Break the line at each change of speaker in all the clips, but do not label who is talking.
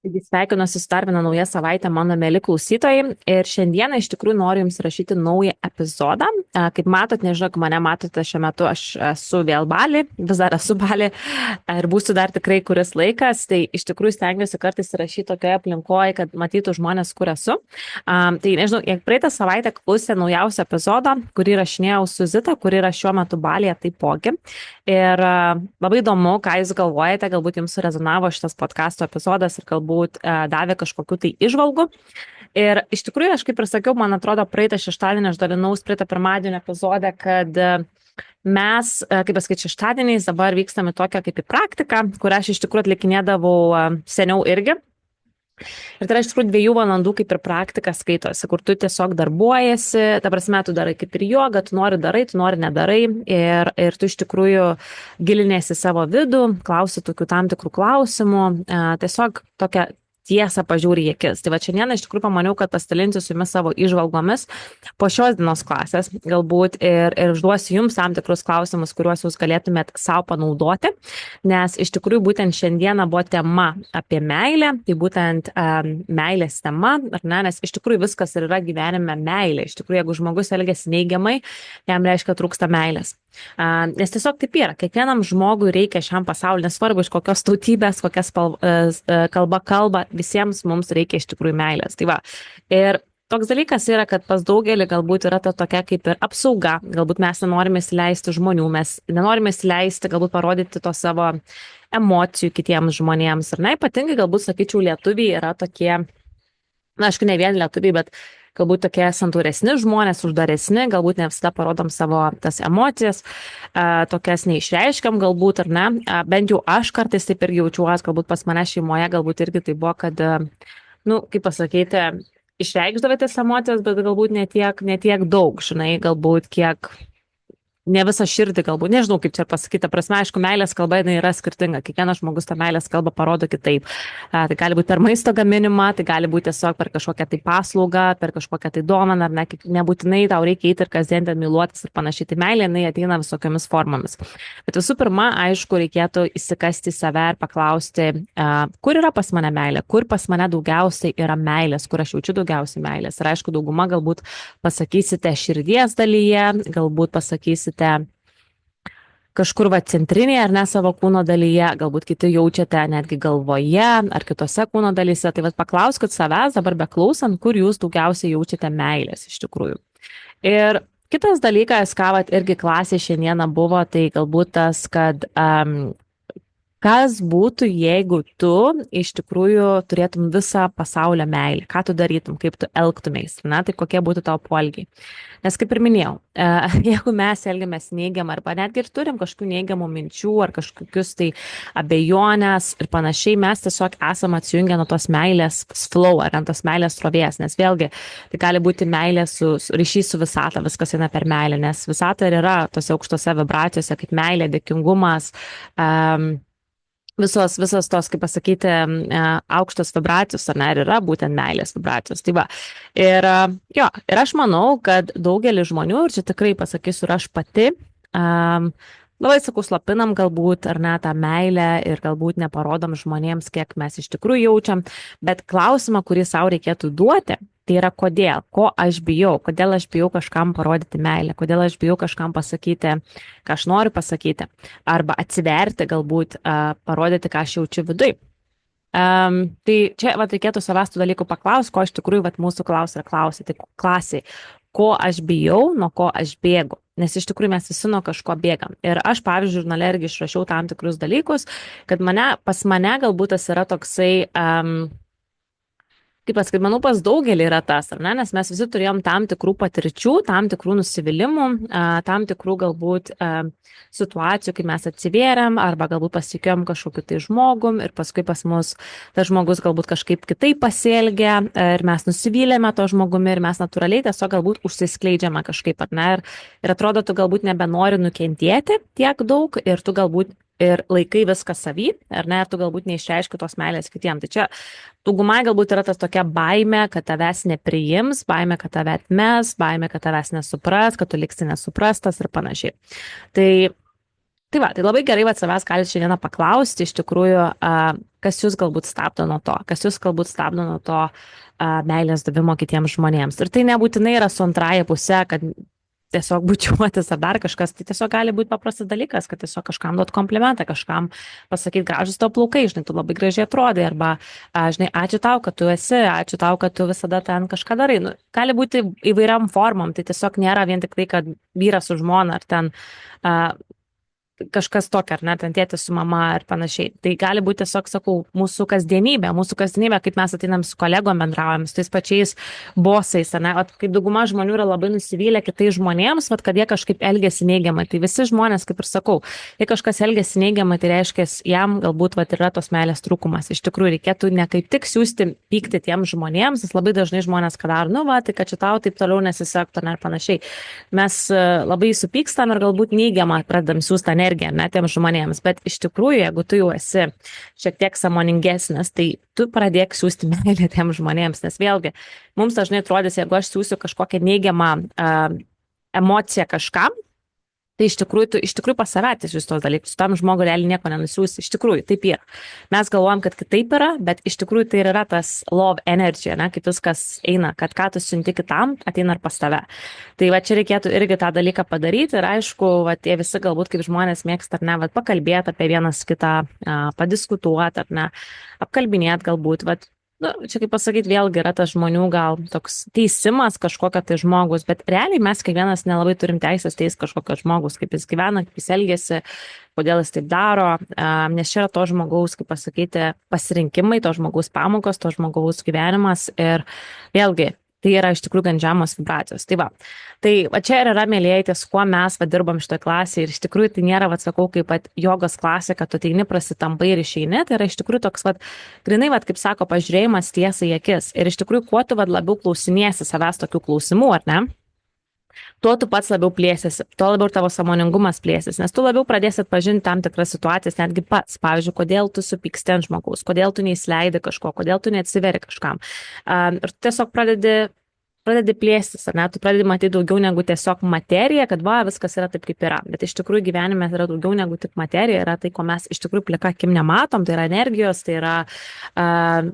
Taigi sveikinuosi su dar viena nauja savaitė, mano mėly klausytojai. Ir šiandieną iš tikrųjų noriu Jums rašyti naują epizodą. Kaip matot, nežinau, kaip mane matote šiuo metu, aš esu vėl Bali, vis dar esu Bali ir būsiu dar tikrai kuris laikas. Tai iš tikrųjų stengiuosi kartais rašyti tokioje aplinkoje, kad matytų žmonės, kur esu. Tai nežinau, jeigu praeitą savaitę klausė naujausią epizodą, kurį rašinėjau su Zita, kuri yra šiuo metu Balyje taipogi. Ir labai įdomu, ką Jūs galvojate, galbūt Jums rezonavo šitas podcasto epizodas ir galbūt davė kažkokiu tai įžvalgų. Ir iš tikrųjų, aš kaip ir sakiau, man atrodo, praeitą šeštadienį aš dalinaus praeitą pirmadienio epizodą, kad mes, kaip pasakyti, šeštadieniais dabar vykstame tokią kaip į praktiką, kurią aš iš tikrųjų atlikinėdavau seniau irgi. Ir tai yra iš tikrųjų 2 valandų kaip ir praktika skaitosi, kur tu tiesiog darbuojasi, ta prasme, tu darai kaip ir jogą, tu nori nedarai ir tu iš tikrųjų gilinėsi savo vidų, klausi tokių tam tikrų klausimų, tiesiog tokia tiesą pažiūri į akis. Tai va šiandieną iš tikrųjų pamaniau, kad pasidalinsiu su Jumis savo įžvalgomis po šios dienos klasės, galbūt ir užduosiu Jums tam tikrus klausimus, kuriuos Jūs galėtumėt savo panaudoti, nes iš tikrųjų būtent šiandieną buvo tema apie meilę, tai būtent meilės tema, ar ne, nes iš tikrųjų viskas ir yra gyvenime meilė. Iš tikrųjų, jeigu žmogus elgiasi neigiamai, jam reiškia trūksta meilės. Nes tiesiog taip yra, kiekvienam žmogui reikia šiam pasauliu, nesvarbu iš kokios tautybės, kokias kalba, visiems mums reikia iš tikrųjų meilės. Tai va, ir toks dalykas yra, kad pas daugelį galbūt yra ta tokia kaip ir apsauga, galbūt mes nenorime įsileisti žmonių, mes nenorime įsileisti, galbūt parodyti to savo emocijų kitiems žmonėms. Ir na, ypatingai galbūt, sakyčiau, lietuviai yra tokie, na, aišku, ne vien lietuviai, bet galbūt tokie santūresni žmonės, uždaresni, galbūt ne visada parodom savo tas emocijas, tokias neišreiškiam galbūt, ar ne. Bent jau aš kartais taip ir jaučiuosi, galbūt pas mane šeimoje, galbūt irgi tai buvo, kad, nu, kaip pasakyti, išreikšdavėtės emocijas, bet galbūt ne tiek daug, žinai, galbūt kiek ne visą širdį galbūt, nežinau kaip čia pasakyti, prasme, aišku, meilės kalba jinai yra skirtinga, kiekvienas žmogus tą meilės kalbą parodo kitaip. Tai gali būti per maisto gaminimą, tai gali būti tiesiog per kažkokią tai paslaugą, per kažkokią tai dovaną, ar ne, nebūtinai tau reikia eiti ir kasdien ten myluotis ir panašiai, tai meilė jinai ateina visokiamis formomis. Bet visų pirma, aišku, reikėtų įsikasti į save ir paklausti, kur yra pas mane meilė, kur pas mane daugiausiai yra meilės, kur aš jaučiu daugiausiai meilės. Ir aišku, dauguma galbūt pasakysite širdies dalyje, galbūt pasakysite kažkur va centrinėje ar ne savo kūno dalyje, galbūt kiti jaučiate netgi galvoje ar kitose kūno dalyse, tai va paklauskit savęs dabar beklausant, kur jūs daugiausiai jaučiate meilės iš tikrųjų. Ir kitas dalykas, ką vat irgi klasė šiandieną buvo, tai galbūt tas, kad kas būtų, jeigu tu iš tikrųjų turėtum visą pasaulio meilę, ką tu darytum, kaip tu elgtumeis, na, tai kokie būtų tavo poelgiai. Nes kaip ir minėjau, jeigu mes elgiamės neigiamą arba netgi ir turim kažkokių neigiamų minčių ar kažkokius tai abejonės ir panašiai, mes tiesiog esame atsijungę nuo tos meilės flow ar ant tos meilės srovės, nes vėlgi tai gali būti meilė ryšys su visata, viskas eina per meilę, nes visata ir yra tose aukštose vibracijose kaip meilė, dėkingumas, visos tos, kaip pasakyti, aukštos vibracijos, ar ne, ir yra būtent meilės vibracijos. Tai va, ir jo, ir aš manau, kad daugelis žmonių, ir čia tikrai pasakysiu, ir aš pati, labai sakau, slapinam galbūt, ar ne, tą meilę ir galbūt neparodom žmonėms, kiek mes iš tikrųjų jaučiam, bet klausimą, kurį savo reikėtų duoti, tai yra kodėl, ko aš bijau, kodėl aš bijau kažkam parodyti meilę, kodėl aš bijau kažkam pasakyti, ką aš noriu pasakyti, arba atsiverti galbūt, parodyti, ką aš jaučiu viduj. Tai čia vat, reikėtų savęs tų dalykų paklausti, ko iš tikrųjų vat, mūsų klausyti klasiai, ko aš bijau, nuo ko aš bėgu. Nes iš tikrųjų mes visi nuo kažko bėgam. Ir aš, pavyzdžiui, žurnale irgi išrašiau tam tikrus dalykus, kad pas mane galbūt tas yra toksai, kaip pasakyti, manau, pas daugelį yra tas, ar ne, nes mes visi turėjom tam tikrų patirčių, tam tikrų nusivylimų, tam tikrų galbūt situacijų, kai mes atsivėrėm, arba galbūt pasitikėjom kažkokiu tai žmogum ir paskui pas mus tas žmogus galbūt kažkaip kitaip pasielgia ir mes nusivylėme to žmogumi ir mes natūraliai tiesiog galbūt užsiskleidžiame kažkaip, ar ne, ir atrodo, tu galbūt nebenori nukentėti tiek daug ir tu galbūt ir laikai viską savy, ar ne, ir tu galbūt neišreiški tos meilės kitiem. Tai čia daugumai galbūt yra tas tokia baimė, kad tavęs nepriims, baimė, kad tave atmes, baimė, kad tavęs nesupras, kad tu liksi nesuprastas ir panašiai. Tai Tai va, tai labai gerai, va, savęs galite šiandieną paklausti, iš tikrųjų, kas jūs galbūt stabdo nuo to, kas jūs galbūt stabdo nuo to meilės davimo kitiems žmonėms. Ir tai nebūtinai yra su antraja pusė, kad tiesiog bučiuotis ar dar kažkas, tai tiesiog gali būti paprastas dalykas, kad tiesiog kažkam duot komplimentą, kažkam pasakyti gražus tavo plaukai, žinai, tu labai gražiai atrodai, arba, žinai, ačiū tau, kad tu esi, ačiū tau, kad tu visada ten kažką darai. Nu, gali būti įvairiam formom, tai tiesiog nėra vien tik tai, kad vyras su žmona ar ten kažkas tokio, ar ne, ten tėtis su mama ir panašiai. Tai gali būti tiesiog, sakau, mūsų kasdienybė, kaip mes ateinam su kolegom bendraujam, su tais pačiais bosais, ar ne, kaip dauguma žmonių yra labai nusivylę kitais žmonėms, kad jie kažkaip elgesi neigiamai. Tai visi žmonės, kaip ir sakau, jei kažkas elgesi neigiamai, tai reiškia, jam galbūt yra tos meilės trūkumas. Iš tikrųjų, reikėtų ne kaip tik siūsti pykti tiems žmonėms, nes labai dažnai žmonės, kad dar, nu va, tai kad čia tau taip toliau nesisektų, ar panašiai. Mes labai supykstam ir galbūt neigiamą pradedam siūsti energiją, ne, tiems žmonėms, bet iš tikrųjų, jeigu tu jau esi šiek tiek sąmoningesnis, tai tu pradėk siūsti meilę tiems žmonėms, nes vėlgi, mums dažnai atrodys, jeigu aš siūsiu kažkokią neigiamą emociją kažkam, tai iš tikrųjų pas save atsiųs tos dalykus, tam žmogui realiai nieko nenusiųsi, iš tikrųjų taip yra. Mes galvojam, kad kitaip yra, bet iš tikrųjų tai yra tas love energy, ne, kaip viskas eina, kad ką tu siunti kitam, ateina ir pas tave. Tai va čia reikėtų irgi tą dalyką padaryti ir aišku, va tie visi galbūt kaip žmonės mėgsta, ar ne, va pakalbėti apie vienas kitą, padiskutuoti, ar ne, apkalbinėti galbūt, va. Nu, čia kaip pasakyti, vėlgi yra tas žmonių gal toks teisimas kažkokio tai žmogus, bet realiai mes kiekvienas nelabai turim teisės teis kažkokio žmogus, kaip jis gyvena, kaip jis elgesi, kodėl jis taip daro, nes čia yra to žmogaus, kaip pasakyti, pasirinkimai, to žmogaus pamokos, to žmogaus gyvenimas ir vėlgi tai yra iš tikrųjų gan žemos vibracijos. Tai va čia ir yra, mėlyjeji, ties kuo mes dirbam šitoje klasėje ir iš tikrųjų tai nėra, sakau, kaip jogos klasė, kad tu ateini, prasitampai ir išeini, tai yra iš tikrųjų toks, grinai, kaip sako, pažiūrėjimas tiesai į akis ir iš tikrųjų, kuo tu labiau klausinėsi savęs tokių klausimų, ar ne? Tuo tu pats labiau plėsiesi, tuo labiau tavo sąmoningumas plėsis, nes tu labiau pradėsi atpažinti tam tikras situacijas, netgi pats, pavyzdžiui, kodėl tu supyksti ant žmogaus, kodėl tu neįsileidi kažko, kodėl tu neatsiveri kažkam. Ir tu tiesiog pradedi plėstis, ar ne, tu pradedi matyti daugiau negu tiesiog materija, kad va, viskas yra taip, kaip yra. Bet iš tikrųjų gyvenime yra daugiau negu tik materija, yra tai, ko mes iš tikrųjų plika akim nematom, tai yra energijos, tai yra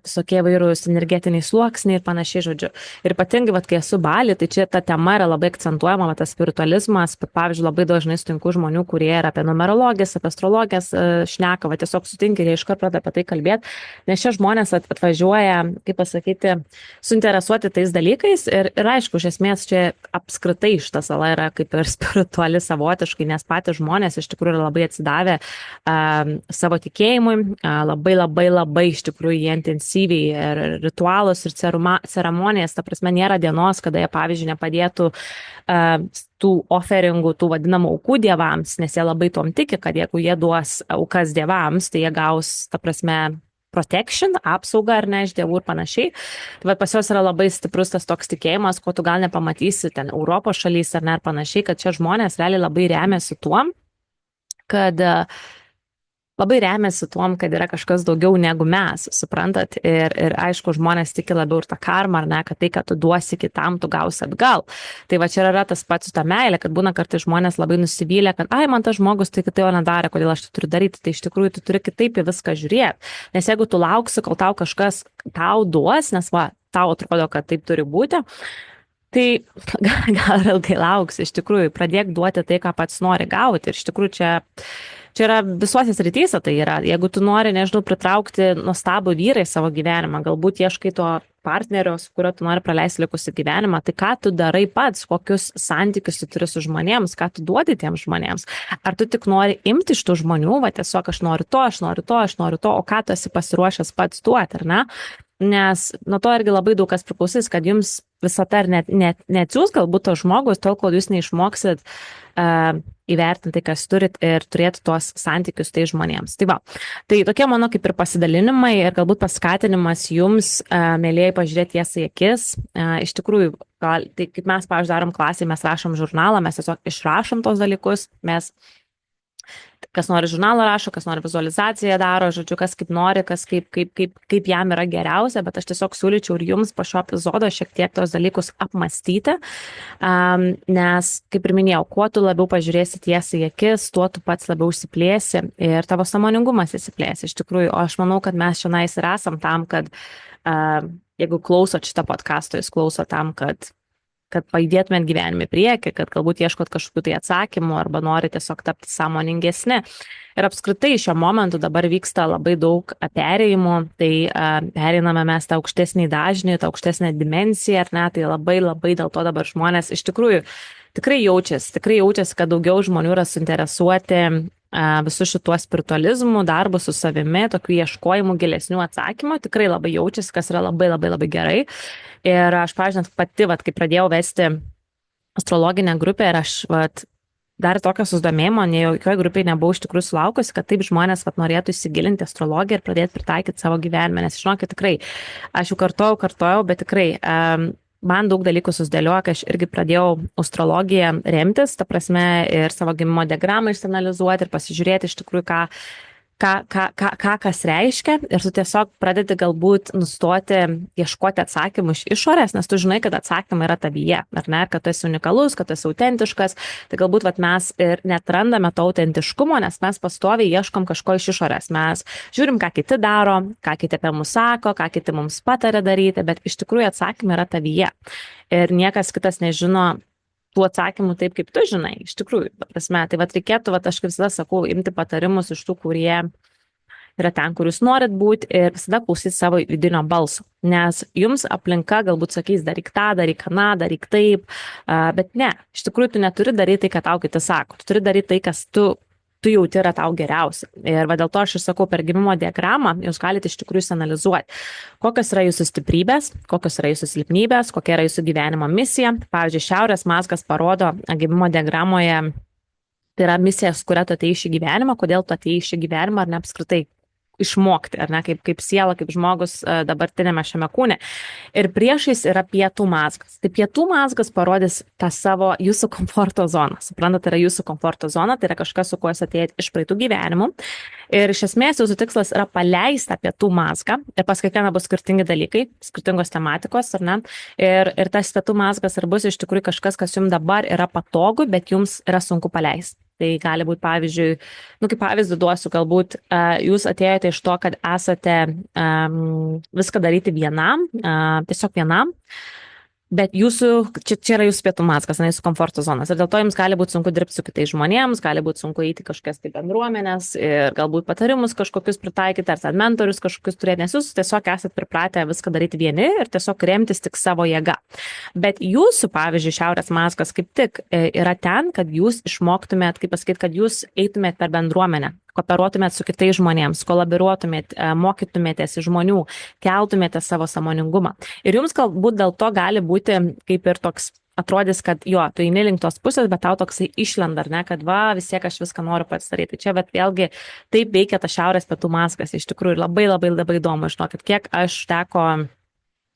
visokie vairūs energetiniai sluoksniai ir panašiai, žodžiu. Ir ypatingai, kai esu Bali, tai čia ta tema yra labai akcentuojama, tas spiritualizmas, pavyzdžiui, labai dažnai sutinku žmonių, kurie yra apie numerologijas, apie astrologijas šneka, tiesiog sutinki ir iš karto pradeda apie tai kalbėti, nes šie žmonės atvažiuoja, kaip pasakyti, suinteresuoti tais dalykais. Ir aišku, iš esmės čia apskritai šita sala yra kaip ir spirituali savotiškai, nes patys žmonės iš tikrųjų yra labai atsidavę savo tikėjimui, labai iš tikrųjų jie intensyviai ir ritualus ir ceremonijas, ta prasme nėra dienos, kada jie pavyzdžiui nepadėtų tų oferingų, tų vadinamų aukų dievams, nes jie labai tom tiki, kad jeigu jie duos aukas dievams, tai jie gaus, ta prasme, protection, apsaugą ar ne iš dievų ir panašiai. Tai pas juos yra labai stiprus tas toks tikėjimas, ko tu gal nepamatysi ten Europos šalys ar ne ir panašiai, kad čia žmonės realiai labai remiasi tuom, kad yra kažkas daugiau negu mes, suprantat, ir aišku, žmonės tiki labiau ir tą karmą, ar ne, kad tai, kad tu duosi kitam, tu gausi atgal. Tai va čia yra tas pats su ta meilė, kad būna kartais žmonės labai nusivylę, kad man tas žmogus tai jo nedarė, kodėl aš tai turiu daryti, tai iš tikrųjų tu turi kitaip į viską žiūrėti, nes jeigu tu lauksi, kol tau kažkas tau duos, nes va, tau atrodo, kad taip turi būti, tai gal ilgai lauks, iš tikrųjų, pradėk duoti tai, ką pats nori gauti ir iš tikrųjų čia yra visuose srityse, tai yra, jeigu tu nori, nežinau, pritraukti nuostabų vyrą į savo gyvenimą, galbūt ieškai to partnerio, su kuriuo tu nori praleisti likusį gyvenimą, tai ką tu darai pats, kokius santykius tu turi su žmonėms, ką tu duodi tiems žmonėms, ar tu tik nori imti iš tų žmonių, va tiesiog aš noriu to, o ką tu esi pasiruošęs pats duoti, ar ne? Nes nuo to irgi labai daug kas priklausys, kad jums visata ir neatsiūs galbūt to žmogus, tol kol jūs neišmoksit įvertinti, kas turit ir turėti tuos santykius tai žmonėms. Tai va, tai tokie mano kaip ir pasidalinimai ir galbūt paskatinimas jums, mėlyjeji, pažiūrėti tiesai į akis. Iš tikrųjų, tai kaip mes, pavyzdžiui, darom klasėje, mes rašom žurnalą, mes tiesiog išrašom tos dalykus, mes Kas nori žurnalą rašo, kas nori vizualizaciją daro, žodžiu, kas kaip nori, kas kaip jam yra geriausia, bet aš tiesiog siūlyčiau ir jums po šio epizodo šiek tiek tos dalykus apmastyti, nes, kaip ir minėjau, kuo tu labiau pažiūrėsi tiesiai į akis, tuo tu pats labiau išsiplėsi ir tavo sąmoningumas išsiplėsi. Iš tikrųjų, o aš manau, kad mes šiandien ir esam tam, kad jeigu klausot šitą podcastą, jūs klausot tam, kad pajudėtumėt gyvenime į priekį, kad galbūt ieškot kažkokių tai atsakymų arba nori tiesiog tapti sąmoningesni. Ir apskritai šiuo momentu dabar vyksta labai daug perėjimų, tai pereiname mes tą aukštesnį dažnį, tą aukštesnę dimensiją, ar ne, tai labai dėl to dabar žmonės iš tikrųjų tikrai jaučiasi, kad daugiau žmonių yra suinteresuoti visų šituo spiritualizmu, darbu su savimi, tokių ieškojimų gilesnių atsakymų, tikrai labai jaučiasi, kas yra labai gerai. Ir aš, pažiūrėjau, pati, kai pradėjau vesti astrologinę grupę ir aš, dar tokio susidomėjimo, nei jokioje grupėje nebuvau iš tikrųjų sulaukusi, kad taip žmonės norėtų įsigilinti astrologiją ir pradėti pritaikyti savo gyvenime, nes žinokit, tikrai, aš jau kartojau, bet tikrai man daug dalykų susidėliojo, kai aš irgi pradėjau astrologiją remtis, ta prasme, ir savo gimimo diagramą išsianalizuoti ir pasižiūrėti iš tikrųjų, kas reiškia, ir tu tiesiog pradedi galbūt nustoti ieškoti atsakymų iš išorės, nes tu žinai, kad atsakymai yra tavyje, ar ne, kad tu esi unikalus, kad tu esi autentiškas, tai galbūt mes ir netrandame to autentiškumo, nes mes pastoviai ieškom kažko iš išorės, mes žiūrim, ką kiti daro, ką kiti apie mus sako, ką kiti mums patarė daryti, bet iš tikrųjų atsakymai yra tavyje ir niekas kitas nežino tų atsakymų taip, kaip tu žinai, iš tikrųjų, prasme, tai reikėtų, aš kaip visada sakau, imti patarimus iš tų, kurie yra ten, kur jūs norit būti ir visada klausyti savo vidinio balso, nes jums aplinka galbūt sakys, daryk tą, daryk aną, daryk taip, bet ne, iš tikrųjų tu neturi daryti tai, ką tau kiti sako, tu turi daryti tai, kas tu jauti yra tau geriausia. Ir dėl to aš ir sakau, per gimimo diagramą jūs galite iš tikrųjų analizuoti, kokios yra jūsų stiprybės, kokios yra jūsų silpnybės, kokia yra jūsų gyvenimo misija. Pavyzdžiui, šiaurės mazgas parodo gimimo diagramoje, tai yra misija, su kuria tu atėjai į šį gyvenimą, kodėl tu atėjai į šį gyvenimą, ar ne apskritai išmokti, ar ne, kaip siela, kaip žmogus dabartinėme šiame kūne. Ir priešais yra pietų mazgas. Tai pietų mazgas parodys tą savo jūsų komforto zoną. Suprantate, tai yra jūsų komforto zona, tai yra kažkas, su kuo jūs atėjate iš praeitų gyvenimų. Ir iš esmės jūsų tikslas yra paleisti tą pietų mazgą ir pas kiekvieną bus skirtingi dalykai, skirtingos tematikos, ar ne? Ir tas pietų mazgas ir bus iš tikrųjų kažkas, kas jums dabar yra patogu, bet jums yra sunku paleisti. Tai gali būti, pavyzdžiui, kaip pavyzdį duosiu, galbūt jūs atėjote iš to, kad esate viską daryti vienam, tiesiog vienam, bet čia yra jūsų pietų mazgas, jūsų komforto zonas. Ir dėl to jums gali būti sunku dirbti su kitais žmonėms, gali būti sunku eiti kažkokias tai bendruomenės ir galbūt patarimus kažkokius pritaikyti, ar mentorius kažkokius turėti, nes jūs tiesiog esate pripratę viską daryti vieni ir tiesiog remtis tik savo jėga. Bet jūsų, pavyzdžiui, šiaurės mazgas kaip tik yra ten, kad jūs išmoktumėt, kaip pasakyti, kad jūs eitumėt per bendruomenę, kooperuotumėt su kitais žmonėms, kolaboruotumėt, mokytumėtės iš žmonių, keltumėte savo sąmoningumą. Ir jums galbūt dėl to gali būti kaip ir toks, atrodys, kad tu eini link tos pusės, bet tau toksai išlenda, ar ne, kad vis tiek aš viską noriu pats daryti. Čia, bet vėlgi taip veikia ta šiaurės pietų mazgas. Iš tikrųjų labai įdomu, žinokit, kiek aš teko,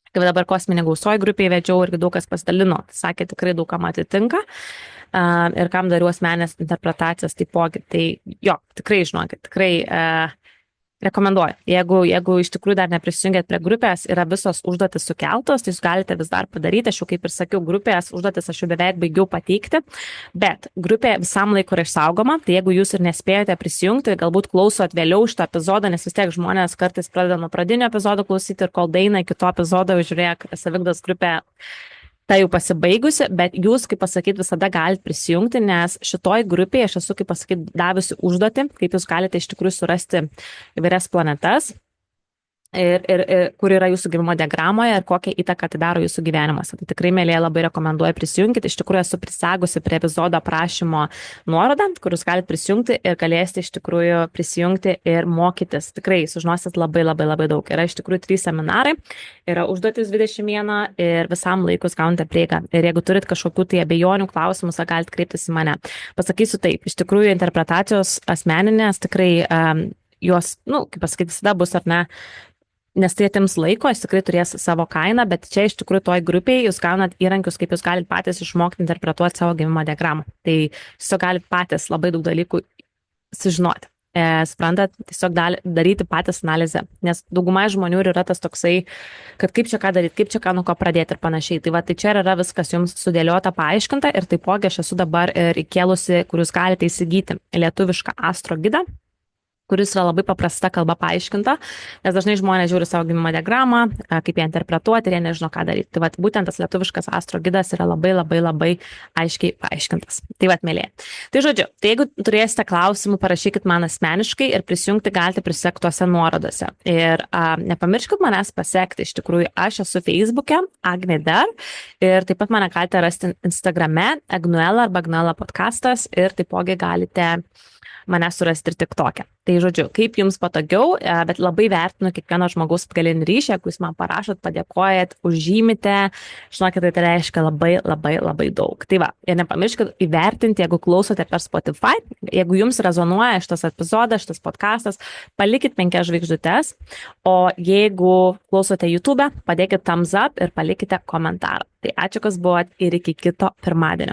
kaip dabar kosminė gausoj grupėje vedžiau irgi daug kas pasidalino, sakė tikrai daug kam atitinka. Ir kam dariau asmenės interpretacijas taipogi, tai tikrai žinokit, tikrai rekomenduoju. Jeigu iš tikrųjų dar neprisijungėt prie grupės, yra visos užduotis sukeltos, tai jūs galite vis dar padaryti. Aš jau kaip ir sakiau, grupės užduotis aš jau beveik baigiau pateikti, bet grupė visam laiku yra išsaugoma, tai jeigu jūs ir nespėjote prisijungti, galbūt klausot vėliau šitą epizodą, nes vis tiek žmonės kartais pradeda nuo pradinio epizodo klausyti ir kol daeina iki to epizodo, žiūrėk, Savigdos grupė ta jau pasibaigusi, bet jūs, kaip pasakyti, visada galite prisijungti, nes šitoj grupėje aš esu, kaip pasakyti, davusi užduotį, kaip jūs galite iš tikrųjų surasti įvairias planetas ir kur yra jūsų gimimo diagramoje ir kokią įtaką tai daro jūsų gyvenimuose. Tai tikrai, mielieji, labai rekomenduoju prisijungti. Iš tikrųjų esu prisegusi prie epizodo aprašymo nuorodą, kur jūs galite prisijungti ir galėsite iš tikrųjų prisijungti ir mokytis. Tikrai sužinosit labai daug. Yra iš tikrųjų 3 seminarai, yra užduotis 21 ir visam laikus gaunate prieigą. Ir jeigu turit kažkokių tai abejonių klausimus, galite kreiptis į mane. Pasakysiu taip, iš tikrųjų interpretacijos asmeninės tikrai jos, kaip pasakyti, visada bus, ar ne, nes tai atims laiko, jis tikrai turės savo kainą, bet čia iš tikrųjų toj grupėje jūs gaunat įrankius, kaip jūs galite patys išmokti interpretuoti savo gimimo diagramą. Tai tiesiog galite patys labai daug dalykų sužinoti. Suprantat, tiesiog daryti patys analizę, nes dauguma žmonių yra tas toksai, kad kaip čia ką daryti, kaip čia ką nuo ko pradėti ir panašiai. Tai va, tai čia yra viskas jums sudėliota, paaiškinta ir taipogi aš esu dabar ir įkėlusi, kur jūs galite įsigyti lietuvišką astro gidą, kuris yra labai paprasta kalba paaiškinta, nes dažnai žmonės žiūri savo gimimo diagramą, kaip ją interpretuoti ir jie nežino, ką daryti. Tai vat, būtent tas lietuviškas astro gidas yra labai aiškiai paaiškintas. Tai vat, mėlyje. Tai žodžiu, tai jeigu turėsite klausimų, parašykit man asmeniškai ir prisijungti galite prisekti tuose nuorodose. Ir nepamirškit manęs pasiekti, iš tikrųjų aš esu Facebook'e, Agnė Dar, ir taip pat mane galite rasti Instagrame, Agnuela arba Agnuela podcastas, ir taipogi galite mane surasti ir TikTok'e. Tai žodžiu, kaip jums patogiau, bet labai vertinu kiekvieno žmogaus atgalinį ryšį, jeigu jūs man parašot, padėkojat, užžymite, žinokit, tai reiškia labai daug. Tai va, ir nepamirškit įvertinti, jeigu klausote per Spotify, jeigu jums rezonuoja šitas epizodas, šitas podcastas, palikit 5 žvaigždutes, o jeigu klausote YouTube, padėkit thumbs up ir palikite komentarą. Tai ačiū, kas buvot ir iki kito pirmadienio.